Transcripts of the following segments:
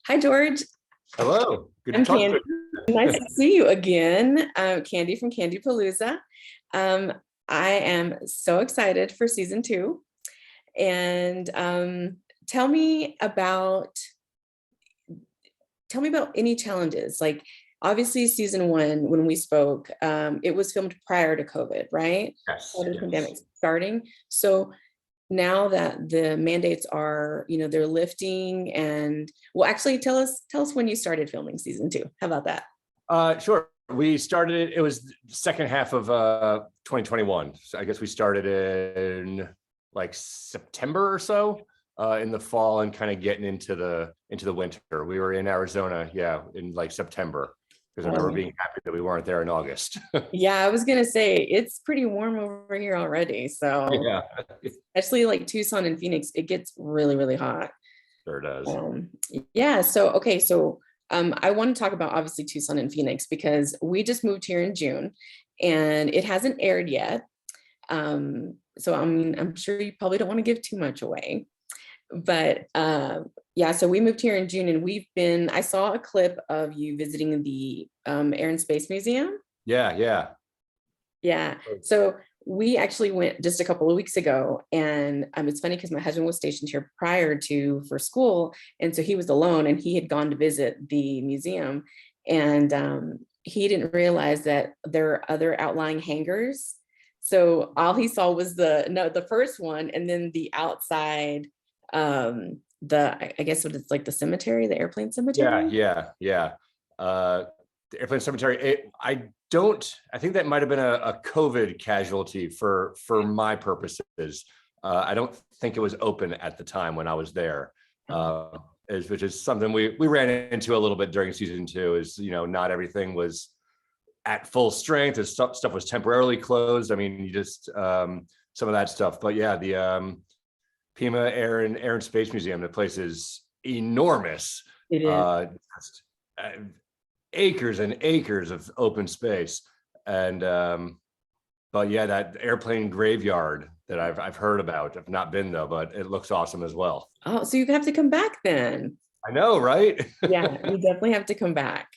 Hi, George. Hello, good to I'm talk to Candy. you. Nice to see you again. Candy from Candy Palooza. Um, I am so excited for season two. And tell me about tell me about any challenges. Like obviously season one, when we spoke, it was filmed prior to COVID, right? Yes, Prior to the yes. pandemic starting. So now that the mandates are, they're lifting and well, actually tell us when you started filming season two. How about that? Sure. We started it was the second half of 2021. So I guess we started in like September or so, in the fall and kind of getting into the winter. We were in Arizona, yeah, in like September, because I remember Oh, being happy that we weren't there in August. yeah, I was gonna say it's pretty warm over here already. So Yeah, actually like Tucson and Phoenix, it gets really, really hot. sure does. Um, yeah, so okay, so I want to talk about obviously Tucson and Phoenix because we just moved here in June and it hasn't aired yet. So I mean, I'm sure you probably don't want to give too much away, but yeah, so we moved here in June and I saw a clip of you visiting the Air and Space Museum. Yeah, yeah. Yeah. So we actually went just a couple of weeks ago, and it's funny because my husband was stationed here prior to for school, and so he was alone, and he had gone to visit the museum, and he didn't realize that there are other outlying hangars. So all he saw was the first one, and then the outside, I guess what it's like the cemetery, the airplane Yeah, cemetery. yeah, yeah. The airplane cemetery. I think that might have been a COVID casualty for my purposes. I don't think it was open at the time when I was there, which is something we ran into a little bit during season two. Is not everything was at full strength. As stuff was temporarily closed. I mean, you just some of that stuff. But yeah, the Pima Air and Space Museum. The place is enormous. It is. Uh, just, uh, Acres and acres of open space, and but yeah, that airplane graveyard that I've heard about. I've not been though, but it looks awesome as well. Oh, so you have to come back then. I know, right? Yeah, you definitely have to come back.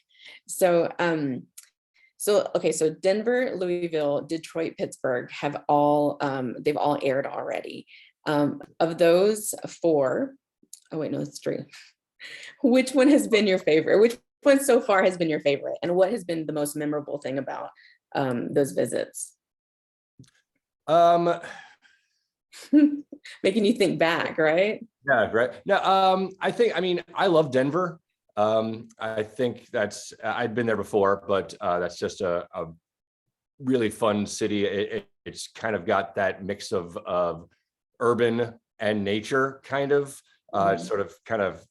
So, so okay, so Denver, Louisville, Detroit, Pittsburgh have they've all aired already. Of those four, oh wait, no, it's three. Which one has been your favorite? Which one so far has been your favorite? And what has been the most memorable thing about those visits? um, Making you think back, right? yeah, great. No, I mean, I love Denver. I think I'd been there before, but that's just a really fun city. It's kind of got that mix of urban and nature, kind of. Mhm. Sort of, kind of,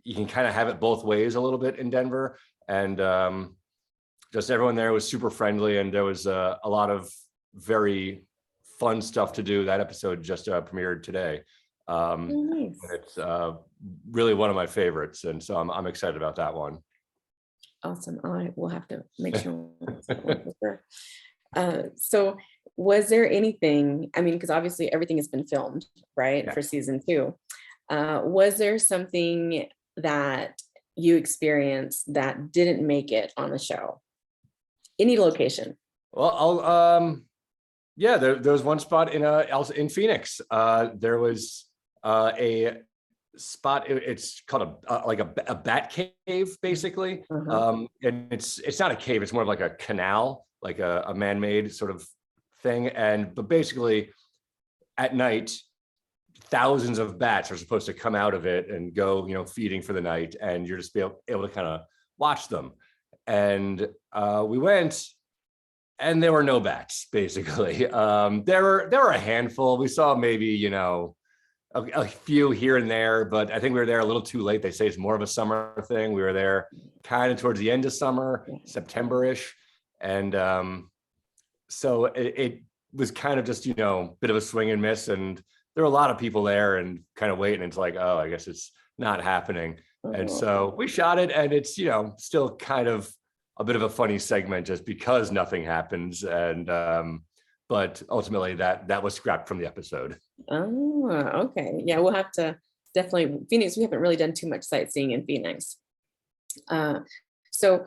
you can kind of have it both ways a little bit in Denver, and just everyone there was super friendly, and there was a lot of very fun stuff to do. That episode just premiered today. Oh, And nice. it's really one of my favorites, and so I'm excited about that one. Awesome. All right, we'll have to make sure. For sure. So was there anything, I mean, because obviously everything has been filmed, right, for Yes. season two. Was there something that you experienced that didn't make it on the show? Any location? Well, yeah, there was one spot in Phoenix. There was a spot. It's called like a bat cave, basically. Uh-huh. And it's not a cave. It's more of like a canal, like a man-made sort of thing. But basically, at night, thousands of bats are supposed to come out of it and go, feeding for the night, and you're just able to kind of watch them. And we went, and there were no bats. Basically, there were a handful. We saw maybe a few here and there, but I think we were there a little too late. They say it's more of a summer thing. We were there kind of towards the end of summer, Yeah. September-ish, and so it was kind of just bit of a swing and miss, and there were a lot of people there and kind of waiting. And it's like, oh, I guess it's not happening. And Oh, so we shot it, and it's still kind of a bit of a funny segment just because nothing happens. And but ultimately that was scrapped from the episode. oh, okay. Yeah, we'll have to definitely Phoenix. We haven't really done too much sightseeing in Phoenix. So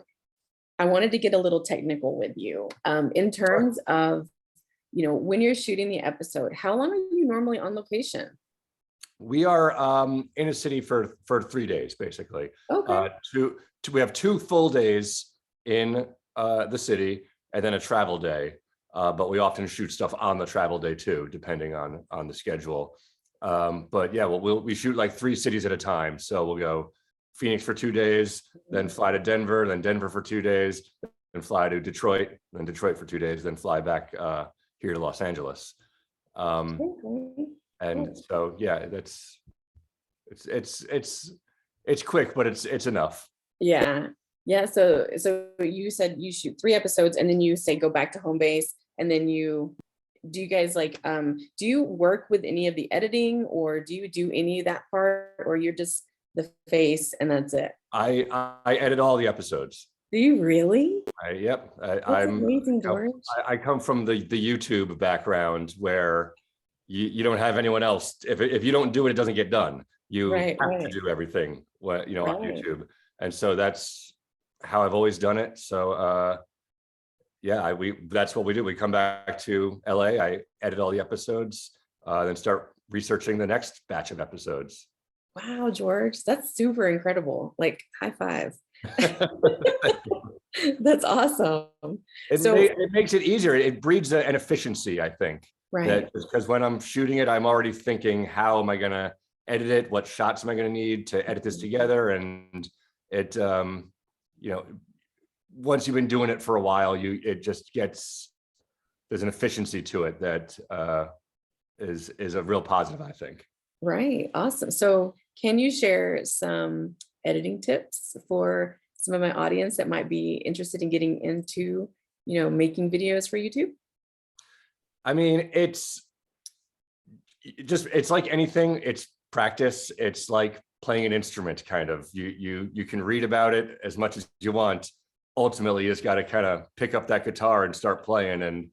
I wanted to get a little technical with you in terms of, when you're shooting the episode, how long are you normally on location? We are in a city for 3 days, basically. Okay. We have 2 full days in the city and then a travel day. But we often shoot stuff on the travel day too, depending on the schedule. But yeah, we shoot like 3 cities at a time. So we'll go Phoenix for 2 days, then fly to Denver, then Denver for 2 days, then fly to Detroit, then Detroit for 2 days, then fly back here to Los Angeles. Okay. And so yeah, it's quick, but it's enough. Yeah. Yeah. So you said you shoot 3 episodes and then you say go back to home base, and then do you guys do you work with any of the editing, or do you do any of that part, or you're just the face and that's it? I edit all the episodes. Do you really? Yep. That's amazing, George. I come from the YouTube background where you don't have anyone else. If you don't do it, it doesn't get done. You have to do everything, on YouTube. And so that's how I've always done it. So yeah, that's what we do. We come back to LA, I edit all the episodes, then start researching the next batch of episodes. Wow, George, that's super incredible. Like, high five. That's awesome. It makes it easier. It breeds an efficiency, I think. Right. Because when I'm shooting it, I'm already thinking, how am I going to edit it? What shots am I going to need to edit this together? And it, once you've been doing it for a while, there's an efficiency to it that is a real positive, I think. Right. Awesome. So can you share some editing tips for some of my audience that might be interested in getting into, making videos for YouTube? I mean, it's like anything. It's practice. It's like playing an instrument, kind of. You can read about it as much as you want. Ultimately, you just got to kind of pick up that guitar and start playing and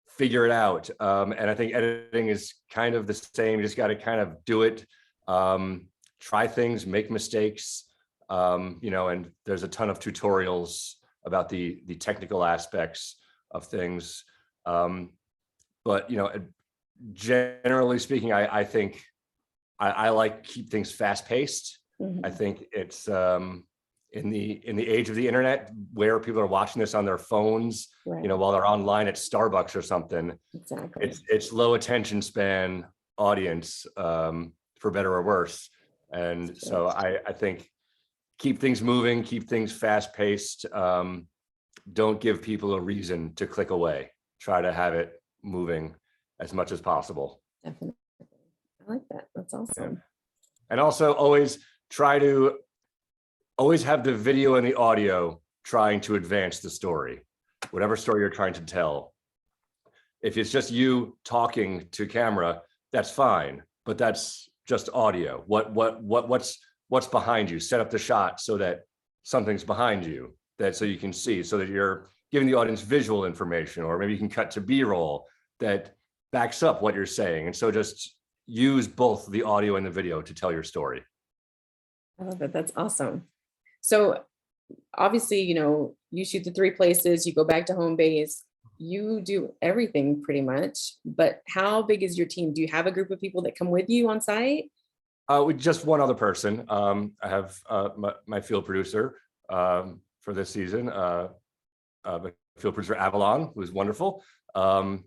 figure it out. And I think editing is kind of the same. You just got to kind of do it, try things, make mistakes, and there's a ton of tutorials about the technical aspects of things. But generally speaking, I think I like keep things fast paced. I think it's in the age of the internet, where people are watching this on their phones, while they're online at Starbucks or something. Exactly. It's low attention span audience, for better or worse. And so I think keep things moving, keep things fast paced. Don't give people a reason to click away. Try to have it moving as much as possible. Definitely. I like that. That's awesome. Yeah. And also always have the video and the audio trying to advance the story, whatever story you're trying to tell. If it's just you talking to camera, that's fine, but that's just audio. What's behind you? Set up the shot so that something's behind you, so you can see, so that you're giving the audience visual information, or maybe you can cut to B-roll that backs up what you're saying. And so just use both the audio and the video to tell your story. I love it. That's awesome. So obviously, you shoot the 3 places, you go back to home base, you do everything pretty much, but how big is your team? Do you have a group of people that come with you on site? With just one other person. I have my field producer for this season, field producer Avalon, who's wonderful. Well,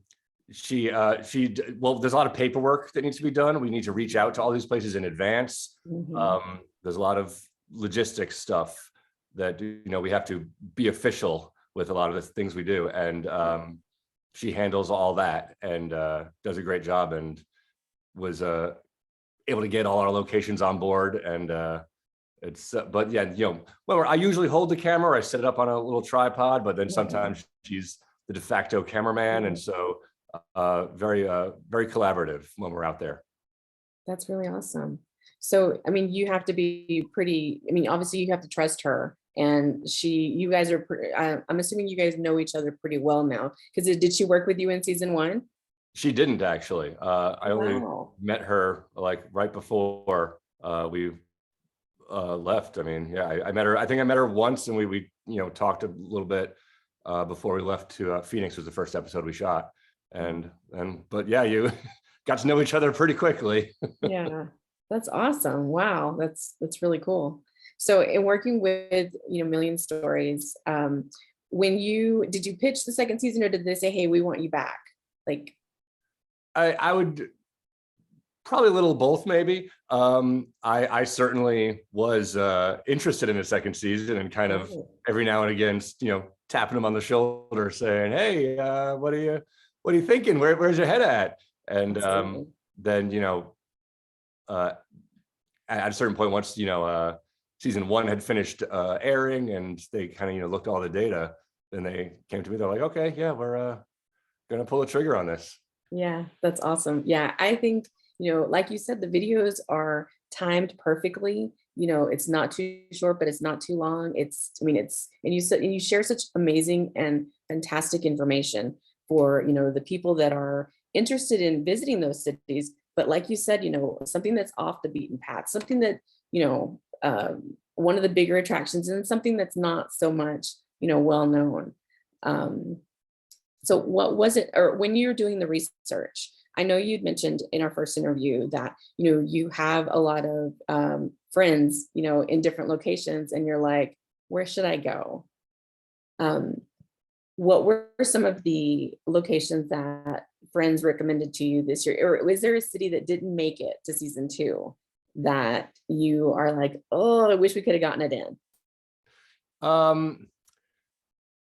there's a lot of paperwork that needs to be done. We need to reach out to all these places in advance. There's a lot of logistics stuff that we have to be official with a lot of the things we do, and she handles all that and does a great job, and was able to get all our locations on board. And but yeah, I usually hold the camera, I set it up on a little tripod, but then sometimes she's the de facto cameraman, and so very collaborative when we're out there. That's really awesome. So, I mean, you have to be obviously you have to trust her, and you guys are, I'm assuming you guys know each other pretty well now, because did she work with you in season 1? She didn't actually. I only met her like right before we left. I mean, yeah, I met her. I think I met her once, and we talked a little bit before we left to Phoenix. Was the first episode we shot, and but yeah, you got to know each other pretty quickly. Yeah, that's awesome. Wow, that's really cool. So in working with, Million Stories, did you pitch the second season, or did they say, hey, we want you back? Like, I would probably a little both, maybe. I certainly was interested in the second season, and kind of every now and again, tapping him on the shoulder, saying, "Hey, what are you thinking? Where's your head at?" And then at a certain point, once season one had finished airing, and they kind of looked at all the data, then they came to me. They're like, "Okay, yeah, we're gonna pull the trigger on this." Yeah, that's awesome. Yeah, I think, like you said, the videos are timed perfectly. It's not too short, but it's not too long. And you share such amazing and fantastic information for, the people that are interested in visiting those cities. But like you said, something that's off the beaten path, something that, one of the bigger attractions, and something that's not so much, well known. So what was it, or when you're doing the research, I know you'd mentioned in our first interview that, you have a lot of friends, in different locations, and you're like, where should I go? What were some of the locations that friends recommended to you this year? Or was there a city that didn't make it to season 2 that you are like, oh, I wish we could have gotten it in?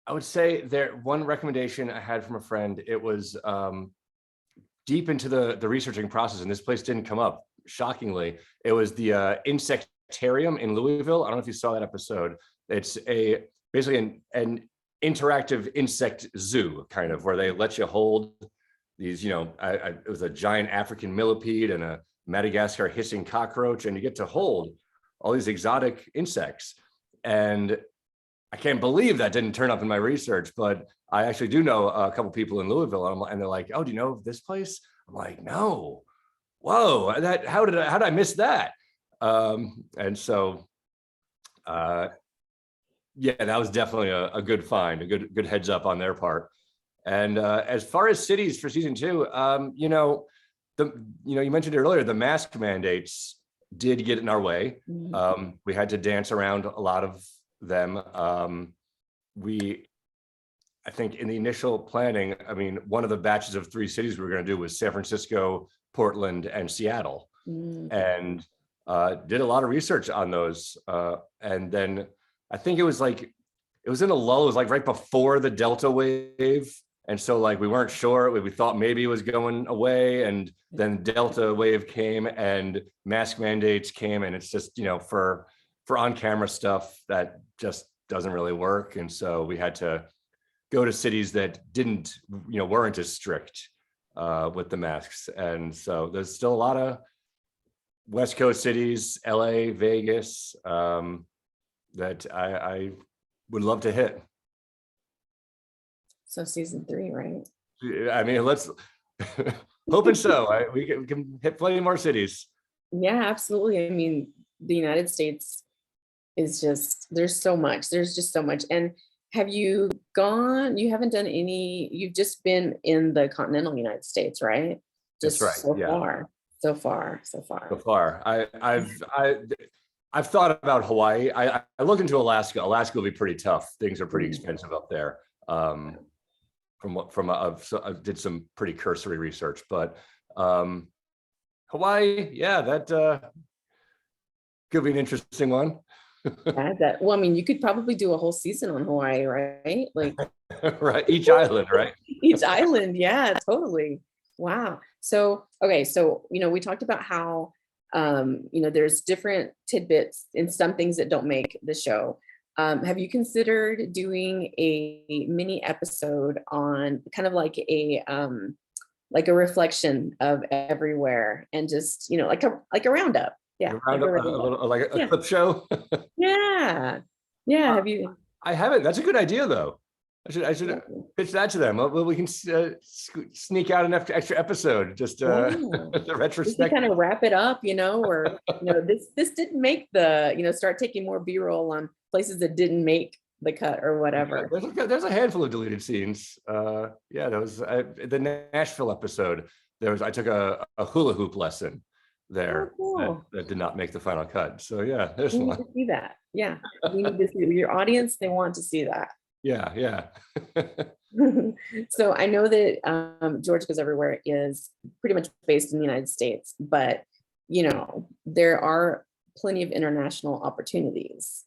I would say one recommendation I had from a friend, it was deep into the researching process, and this place didn't come up, shockingly. It was the Insectarium in Louisville. I don't know if you saw that episode. It's basically an interactive insect zoo, kind of, where they let you hold these, it was a giant African millipede and a Madagascar hissing cockroach, and you get to hold all these exotic insects. And I can't believe that didn't turn up in my research, but I actually do know a couple people in Louisville, and they're like, "Oh, do you know this place?" I'm like, "No." Whoa, how did I miss that? And so, yeah, that was definitely a good find, a good heads up on their part. And as far as cities for season 2, you mentioned it earlier, the mask mandates did get in our way. We had to dance around a lot of them. I think in the initial planning, one of the batches of 3 cities we were going to do was San Francisco, Portland, and Seattle, and did a lot of research on those. And then I think it was in a lull. It was like right before the Delta wave, and so we weren't sure. We thought maybe it was going away, and then Delta wave came, and mask mandates came, and it's just for on-camera stuff that just doesn't really work. And so we had to go to cities that weren't as strict with the masks. And so there's still a lot of West Coast cities, LA, Vegas, that I would love to hit. So season 3, right? Let's hoping so. We can hit plenty more cities. Yeah, absolutely. The United States is there's just so much. And you haven't done you've just been in the continental United States, right? That's right. So far. I've thought about Hawaii. I looked into Alaska. Alaska will be pretty tough. Things are pretty expensive up there. I did some pretty cursory research, but Hawaii, yeah, that could be an interesting one. You could probably do a whole season on Hawaii, right? Right, each island, right? Each island, yeah, totally. Wow. So, okay, we talked about how there's different tidbits and some things that don't make the show. Have you considered doing a mini episode on kind of like a reflection of everywhere, and just like a roundup? Yeah, like a clip show. Yeah. Have you? I haven't. That's a good idea, though. I should pitch that to them. Well, we can sneak out an extra episode, just Yeah. the Just to retrospective. kind of wrap it up, or this didn't make the, start taking more B-roll on places that didn't make the cut or whatever. There's a handful of deleted scenes. Yeah, there was the Nashville episode. I took a hula hoop lesson there. Oh, cool. that did not make the final cut. So yeah, there's We need one. to see that. Yeah, we need to see your audience. They want to see that. Yeah. So I know that George Goes Everywhere is pretty much based in the United States, but there are plenty of international opportunities.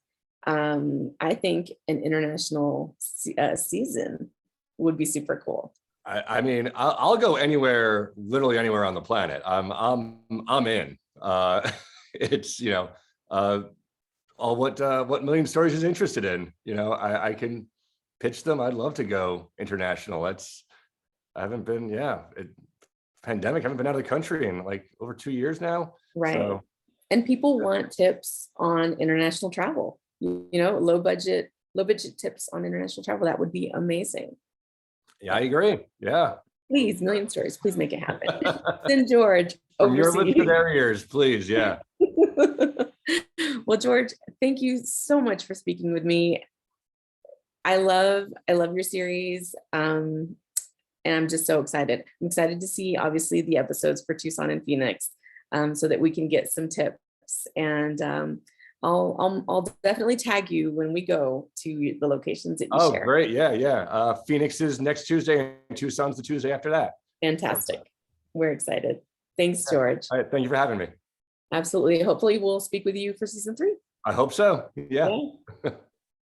I think an international season would be super cool. I mean, I'll go anywhere, literally anywhere on the planet. I'm in. It's all what Million Stories is interested in. I can pitch them. I'd love to go international. I haven't been, pandemic. I haven't been out of the country in like over 2 years now. Right. So. And people want tips on international travel. Low budget tips on international travel. That would be amazing. Yeah, I agree. Yeah. Please, Million Stories, please make it happen. Send George From your overseas. lips to their ears, please. Yeah. Well, George, thank you so much for speaking with me. I love your series. And I'm just so excited. I'm excited to see, obviously, the episodes for Tucson and Phoenix, so that we can get some tips. And I'll definitely tag you when we go to the locations that you share. Oh, great. Yeah. Phoenix is next Tuesday and Tucson's the Tuesday after that. Fantastic. We're excited. Thanks, George. All right. Thank you for having me. Absolutely. Hopefully we'll speak with you for season 3. I hope so. Yeah.